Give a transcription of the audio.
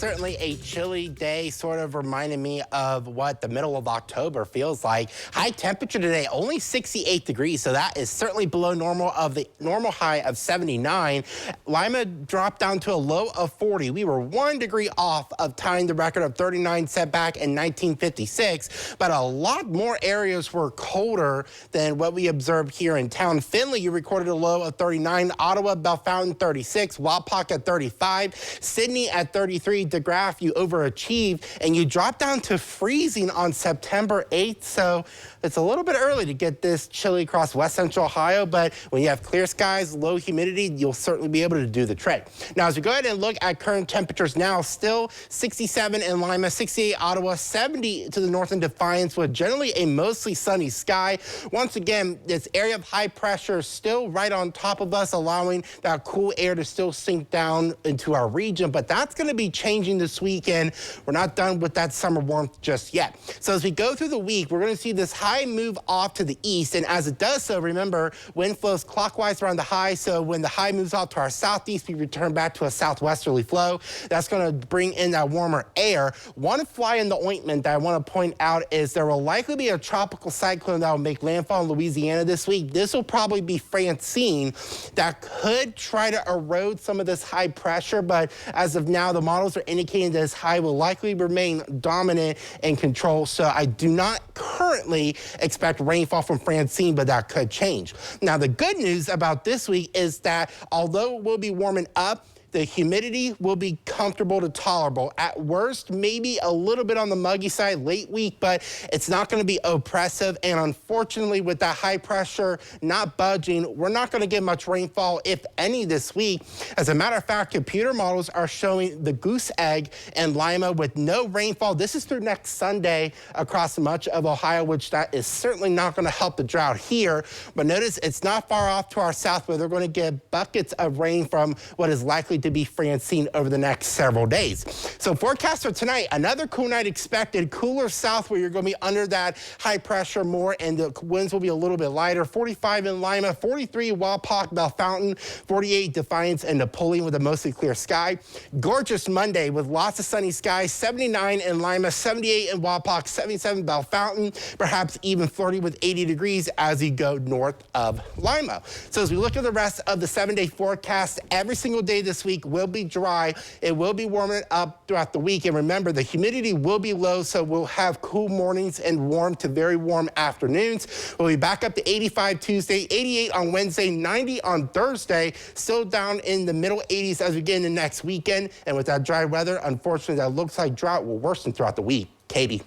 certainly a chilly day, sort of reminding me of what the middle of October feels like. High temperature today, only 68 degrees, so that is certainly below normal of the normal high of 79. Lima dropped down to a low of 40. We were 1 degree off of tying the record of 39 set back in 1956, but a lot more areas were colder than what we observed here in town. Findlay, you recorded a low of 39. Ottawa, Bellefontaine, 36. Wapak at 35. Sydney at 33. DeGraff, you overachieved, and you dropped down to freezing on September 8th. So it's a little bit early to get this chilly across west central Ohio, but when you have clear skies, low humidity, you'll certainly be able to do the trick. Now, as we go ahead and look at current temperatures now, still 67 in Lima, 68 Ottawa, 70 to the north in Defiance, with generally a mostly sunny sky. Once again, this area of high pressure is still right on top of us, allowing that cool air to still sink down into our region, but that's going to be changing this weekend. We're not done with that summer warmth just yet. So as we go through the week, we're going to see this high move off to the east, and as it does so, remember, wind flows clockwise around the high, so when the high moves off to our southeast, we return back to a southwesterly flow. That's going to bring in that warmer air. One fly in the ointment that I want to point out is there will likely be a tropical cyclone that will make landfall in Louisiana this week. This will probably be Francine that could try to erode some of this high pressure, but as of now, the models are indicating this high will likely remain dominant and control, so I do not currently expect rainfall from Francine, but that could change. Now, the good news about this week is that although we'll be warming up, the humidity will be comfortable to tolerable. At worst, maybe a little bit on the muggy side late week, but it's not going to be oppressive. And unfortunately, with that high pressure not budging, we're not going to get much rainfall, if any, this week. As a matter of fact, computer models are showing the goose egg and Lima with no rainfall. This is through next Sunday across much of Ohio, which that is certainly not going to help the drought here. But notice it's not far off to our south where they're going to get buckets of rain from what is likely to be Francine over the next several days. So forecast for tonight, another cool night expected. Cooler south where you're going to be under that high pressure more, and the winds will be a little bit lighter. 45 in Lima, 43 Wapak, Bellefontaine, 48 Defiance and Napoleon with a mostly clear sky. Gorgeous Monday with lots of sunny skies. 79 in Lima, 78 in Wapak, 77 Bellefontaine, perhaps even flirty with 80 degrees as you go north of Lima. So as we look at the rest of the 7-day forecast, every single day this week will be dry. It will be warming up throughout the week. And remember, the humidity will be low, so we'll have cool mornings and warm to very warm afternoons. We'll be back up to 85 Tuesday, 88 on Wednesday, 90 on Thursday, still down in the middle 80s as we get into next weekend. And with that dry weather, unfortunately, that looks like drought will worsen throughout the week. Katie.